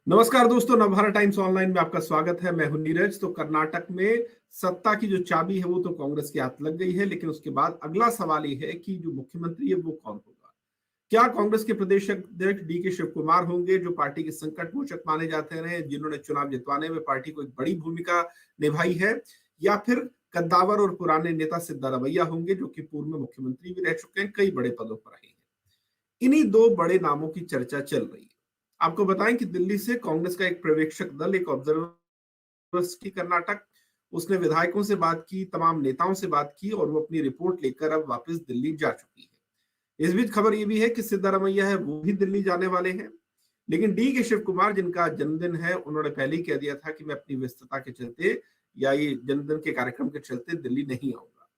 नमस्कार दोस्तों, Navbharat times online में आपका स्वागत है। मैं हूं नीरज। तो कर्नाटक में सत्ता की जो चाबी है वो तो कांग्रेस के हाथ लग गई है, लेकिन उसके बाद अगला सवाल ये है कि जो मुख्यमंत्री है वो कौन होगा। क्या कांग्रेस के प्रदेश अध्यक्ष डी के शिव कुमार होंगे, जो पार्टी के संकट मोचक माने जाते रहे, जिन्होंने चुनाव जितवाने में पार्टी को एक बड़ी भूमिका निभाई है, या फिर कद्दावर और पुराने नेता सिद्धारमैया होंगे, जो कि पूर्व में मुख्यमंत्री भी रह चुके हैं, कई बड़े पदों पर रहे हैं। इन्हीं दो बड़े नामों की चर्चा चल रही है। आपको बताएं कि दिल्ली से कांग्रेस का एक पर्यवेक्षक दल, एक ऑब्जर्वर्स की कर्नाटक, उसने विधायकों से बात की, तमाम नेताओं से बात की और वो अपनी रिपोर्ट लेकर अब वापस दिल्ली जा चुकी है। इस बीच खबर ये भी है कि सिद्धारमैया है वो भी दिल्ली जाने वाले हैं, लेकिन डी के शिव कुमार, जिनका जन्मदिन है, उन्होंने पहले ही कह दिया था कि मैं अपनी व्यस्तता के चलते या ये जन्मदिन के कार्यक्रम के चलते दिल्ली नहीं आऊंगा।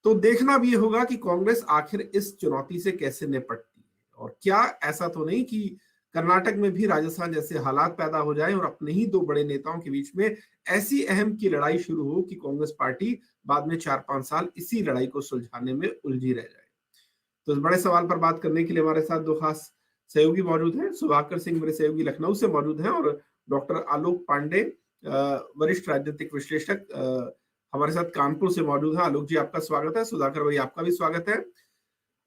तो देखना भी ये होगा कि कांग्रेस आखिर इस चुनौती से कैसे निपटती है, और क्या ऐसा तो नहीं कि कर्नाटक में भी राजस्थान जैसे हालात पैदा हो जाए और अपने ही दो बड़े नेताओं के बीच में ऐसी अहम की लड़ाई शुरू हो कि कांग्रेस पार्टी बाद में 4-5 साल इसी लड़ाई को सुलझाने में उलझी रह जाए। तो इस बड़े सवाल पर बात करने के लिए हमारे साथ दो खास सहयोगी मौजूद हैं। सुधाकर सिंह मेरे सहयोगी लखनऊ से मौजूद हैं, और डॉक्टर आलोक पांडे, वरिष्ठ राजनीतिक विश्लेषक, हमारे साथ कानपुर से मौजूद है। आलोक जी, आपका स्वागत है। सुधाकर भाई, आपका भी स्वागत है।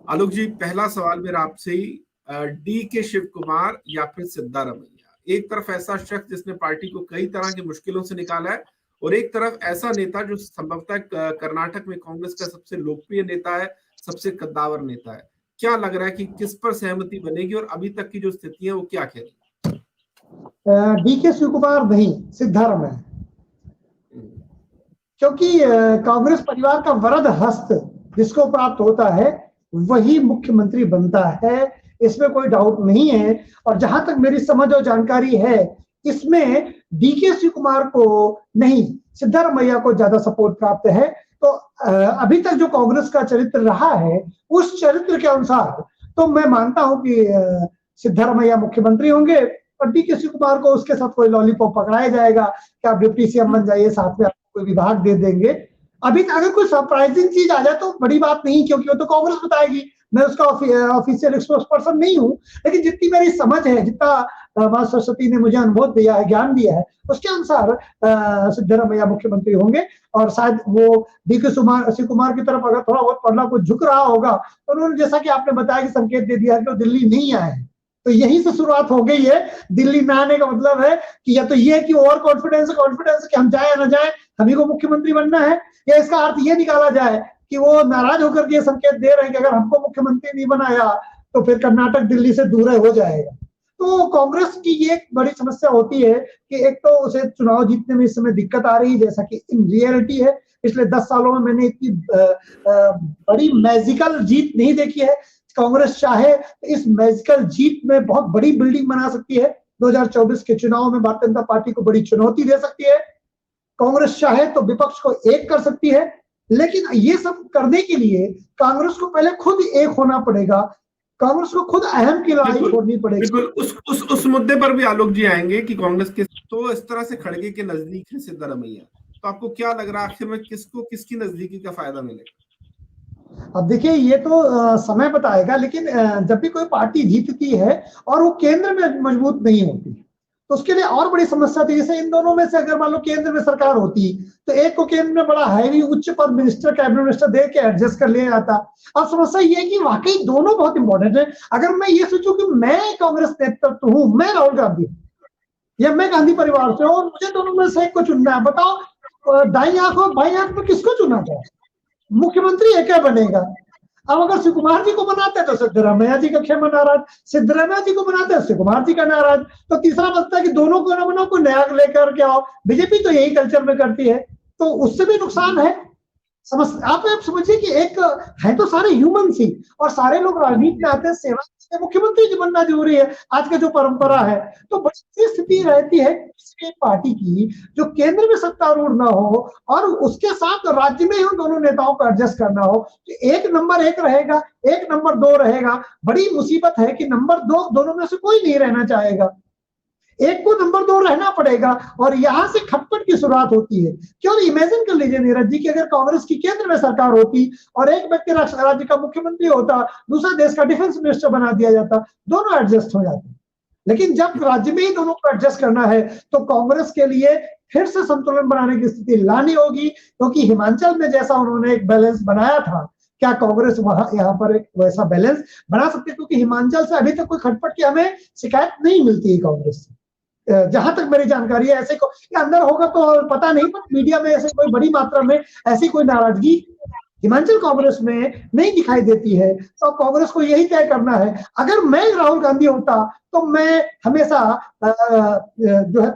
आलोक जी, पहला सवाल मेरा आपसे ही, डी के शिव कुमार या फिर सिद्धारमैया। एक तरफ ऐसा शख्स जिसने पार्टी को कई तरह की मुश्किलों से निकाला है, और एक तरफ ऐसा नेता जो संभवतः कर्नाटक में कांग्रेस का सबसे लोकप्रिय नेता है, सबसे कद्दावर नेता है। क्या लग रहा है कि किस पर सहमति बनेगी, और अभी तक की जो स्थिति है वो क्या कह रही है? डी के शिव कुमार नहीं, सिद्धारमैया। क्योंकि कांग्रेस परिवार का वरद हस्त जिसको प्राप्त होता है वही मुख्यमंत्री बनता है, इसमें कोई डाउट नहीं है। और जहां तक मेरी समझ और जानकारी है, इसमें डी के शिव कुमार को नहीं, सिद्धारमैया को ज्यादा सपोर्ट प्राप्त है। तो अभी तक जो कांग्रेस का चरित्र रहा है, उस चरित्र के अनुसार तो मैं मानता हूं कि सिद्धारमैया मुख्यमंत्री होंगे, और डी के शिव कुमार को उसके साथ कोई लॉलीपॉप पकड़ाया जाएगा कि आप डिप्टी सीएम बन जाइए, साथ में आपको कोई विभाग दे देंगे। अभी अगर कोई सरप्राइजिंग चीज आ जाए तो बड़ी बात नहीं, क्योंकि वो तो कांग्रेस बताएगी। मैं उसका ऑफिशियल स्पोक्स पर्सन नहीं हूं, लेकिन जितनी मेरी समझ है, जितना मां सरस्वती ने मुझे अनुभव दिया है, ज्ञान दिया है, उसके अनुसार सिद्धारमैया मुख्यमंत्री होंगे। और शायद वो डी के शिव कुमार की तरफ अगर थोड़ा बहुत पड़ना कुछ झुक रहा होगा, तो उन्होंने जैसा कि आपने बताया कि संकेत दे दिया कि वो दिल्ली नहीं आए, तो यहीं से शुरुआत हो गई है। दिल्ली में आने का मतलब है कि या तो ये कि ओवर कॉन्फिडेंस कि हम जाए या ना जाए, हमी को मुख्यमंत्री बनना है, या इसका अर्थ ये निकाला जाए कि वो नाराज होकर के संकेत दे रहे हैं कि अगर हमको मुख्यमंत्री नहीं बनाया तो फिर कर्नाटक दिल्ली से दूर हो जाएगा। तो कांग्रेस की ये एक बड़ी समस्या होती है कि एक तो उसे चुनाव जीतने में इस समय दिक्कत आ रही है, जैसा कि इन रियलिटी है। पिछले 10 सालों में मैंने इतनी बड़ी मैजिकल जीत नहीं देखी है। कांग्रेस चाहे इस मैजिकल जीत में बहुत बड़ी बिल्डिंग बना सकती है। 2024 के चुनाव में भारतीय जनता पार्टी को बड़ी चुनौती दे सकती है। कांग्रेस चाहे तो विपक्ष को एक कर सकती है, लेकिन ये सब करने के लिए कांग्रेस को पहले खुद एक होना पड़ेगा। कांग्रेस को खुद अहम की लड़ाई छोड़नी पड़ेगी। बिल्कुल उस मुद्दे पर भी आलोक जी आएंगे कि कांग्रेस के तो इस तरह से खड़गे के नजदीक है सिद्धारमैया। तो आपको क्या लग रहा है आखिर में किसको किसकी नजदीकी का फायदा मिलेगा? अब देखिए, ये तो समय बताएगा, लेकिन जब भी कोई पार्टी जीतती है और वो केंद्र में मजबूत नहीं होती, तो उसके लिए और बड़ी समस्या थी। जैसे इन दोनों में से अगर मान लो केंद्र में सरकार होती, तो एक को केंद्र में बड़ा हैवी उच्च पद मिनिस्टर, कैबिनेट मिनिस्टर दे के एडजस्ट कर लिया जाता। अब समस्या ये है कि वाकई दोनों बहुत इंपॉर्टेंट है। अगर मैं ये सोचूं कि मैं कांग्रेस नेतृत्व हूं, मैं राहुल गांधी या मैं गांधी परिवार से, और मुझे दोनों में से एक को चुनना है, बताओ दाई आंख और बाई आंख में किसको चुना जाए? मुख्यमंत्री एक बनेगा। अब अगर शिव कुमार जी को बनाते हैं तो सिद्धारमैया जी का खेमा नाराज, सिद्धारमैया जी को बनाते हैं शिव कुमार जी का नाराज। तो तीसरा बनता है कि दोनों को ना बनाओ, कोई नया लेकर के आओ। बीजेपी तो यही कल्चर में करती है, तो उससे भी नुकसान है। आप समझिए कि एक है तो सारे ह्यूमन ही, और सारे लोग राजनीति में आते हैं सेवा, मुख्यमंत्री जी बनना जरूरी है आज के जो परंपरा है। तो बड़ी स्थिति रहती है किसी पार्टी की जो केंद्र में सत्तारूढ़ ना हो और उसके साथ राज्य में उन दोनों नेताओं को एडजस्ट करना हो। तो एक नंबर 1 रहेगा, एक नंबर 2 रहेगा। बड़ी मुसीबत है कि नंबर 2 दोनों में से कोई नहीं रहना चाहेगा, एक को नंबर 2 रहना पड़ेगा, और यहां से खटपट की शुरुआत होती है। क्यों इमेजिन कर लीजिए नीरज जी कि अगर कांग्रेस की केंद्र में सरकार होती और एक व्यक्ति राज्य का मुख्यमंत्री होता, दूसरा देश का डिफेंस मिनिस्टर बना दिया जाता, दोनों एडजस्ट हो जाते। लेकिन जब राज्य में ही दोनों को एडजस्ट करना है तो कांग्रेस के लिए फिर से संतुलन बनाने की स्थिति लानी होगी, क्योंकि हिमाचल में जैसा उन्होंने एक बैलेंस बनाया था, क्या कांग्रेस वहां यहाँ पर एक वैसा बैलेंस बना सकती है? क्योंकि हिमाचल से अभी तक कोई खटपट की हमें शिकायत नहीं मिलती है कांग्रेस से, जहां तक मेरी जानकारी है। ऐसे को अंदर होगा तो पता नहीं, पर मीडिया में ऐसे कोई बड़ी मात्रा में ऐसी कोई नाराजगी हिमाचल कांग्रेस में नहीं दिखाई देती है। तो कांग्रेस को यही तय करना है। अगर मैं राहुल गांधी होता तो मैं हमेशा जो है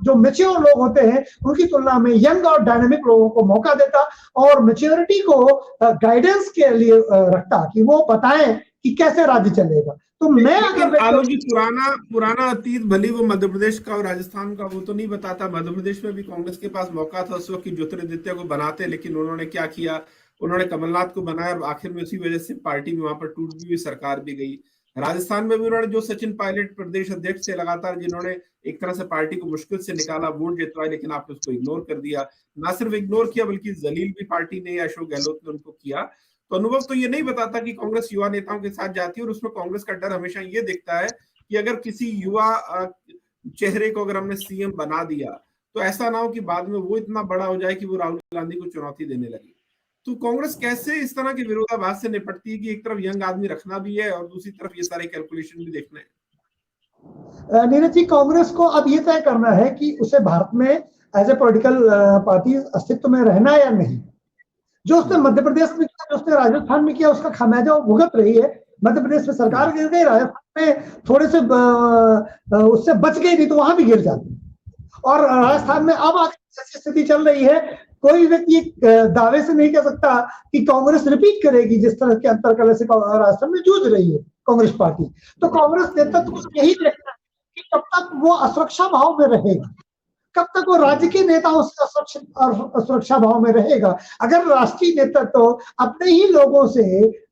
जो मैच्योर लोग होते हैं उनकी तुलना में यंग और डायनेमिक लोगों को मौका देता और मैच्योरिटी को गाइडेंस के लिए रखता कि वो बताएं कि कैसे राज्य चलेगा। तो मैं अगर आलोक जी, पुराना अतीत भली वो मध्य प्रदेश का और राजस्थान का वो तो नहीं बताता। मध्य प्रदेश में भी कांग्रेस के पास मौका था उस वक्त की ज्योतिरादित्य को बनाते, लेकिन उन्होंने क्या किया, उन्होंने कमलनाथ को बनाया और आखिर में उसी वजह से पार्टी में वहां पर टूट भी हुई, सरकार भी गई। राजस्थान में भी उन्होंने जो सचिन पायलट प्रदेश अध्यक्ष से लगातार, जिन्होंने एक तरह से पार्टी को मुश्किल से निकाला, वोट जितवाए, लेकिन आपने उसको इग्नोर कर दिया। ना सिर्फ इग्नोर किया बल्कि जलील भी पार्टी ने, अशोक गहलोत ने उनको किया। तो अनुभव तो ये नहीं बताता कि कांग्रेस युवा नेताओं के साथ जाती है, और उसमें कांग्रेस का डर हमेशा ये दिखता है कि अगर किसी युवा चेहरे को अगर हमने सीएम बना दिया तो ऐसा ना हो कि बाद में वो इतना बड़ा हो जाए कि वो राहुल गांधी को चुनौती देने लगे। तो कांग्रेस कैसे इस तरह के विरोधाभास से निपटती है कि एक तरफ यंग आदमी रखना भी है और दूसरी तरफ ये सारे कैलकुलेशन भी देखना है? नीरज जी, कांग्रेस को अब ये तय करना है कि उसे भारत में एज ए पॉलिटिकल पार्टी अस्तित्व में रहना है या नहीं। जो उसने मध्य प्रदेश में किया, जो उसने राजस्थान में किया, उसका खामियाजा भुगत रही है। मध्य प्रदेश में सरकार गिर गई, राजस्थान में थोड़े से उससे बच गई, नहीं तो वहां भी गिर जाती। और राजस्थान में अब ऐसी स्थिति चल रही है, कोई व्यक्ति दावे से नहीं कह सकता कि कांग्रेस रिपीट करेगी जिस तरह के अंतरकलह से राजस्थान में जूझ रही है कांग्रेस पार्टी। तो कांग्रेस नेतृत्व को यही देखना है कि कब तक वो असुरक्षा भाव में रहेगा, कब तक वो राज्य के नेताओं से असुरक्षा भाव में रहेगा। अगर राष्ट्रीय नेतृत्व अपने ही लोगों से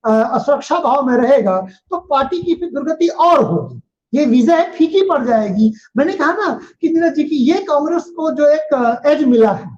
असुरक्षा भाव में रहेगा तो पार्टी की फिर दुर्गति और होगी, ये विजय फीकी पड़ जाएगी। मैंने कहा ना कि नीरज जी की ये कांग्रेस को जो एक एज मिला है,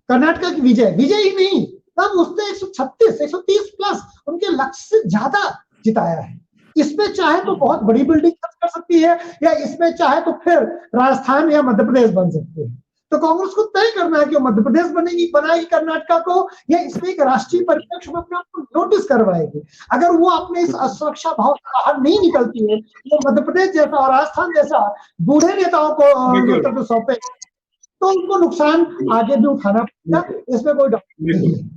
कर्नाटक की विजय ही नहीं, तब उसने 136 130 प्लस उनके लक्ष्य से ज्यादा जिताया है। इसमें चाहे तो बहुत बड़ी बिल्डिंग कर सकती है, या इसमें चाहे तो फिर राजस्थान या मध्य प्रदेश बन सकते हैं। तो कांग्रेस को तय करना है कि वो मध्य प्रदेश बनाएगी कर्नाटक को, या इसमें एक राष्ट्रीय परिप्रेक्ष्य में अपने आप को नोटिस करवाएगी। अगर वो अपने इस असुरक्षा भाव से बाहर नहीं निकलती है तो मध्य प्रदेश जैसा और राजस्थान जैसा बूढ़े नेताओं को नेतृत्व सौंपे तो उनको नुकसान आगे भी उठाना पड़ेगा, इसमें कोई डाउट नहीं है।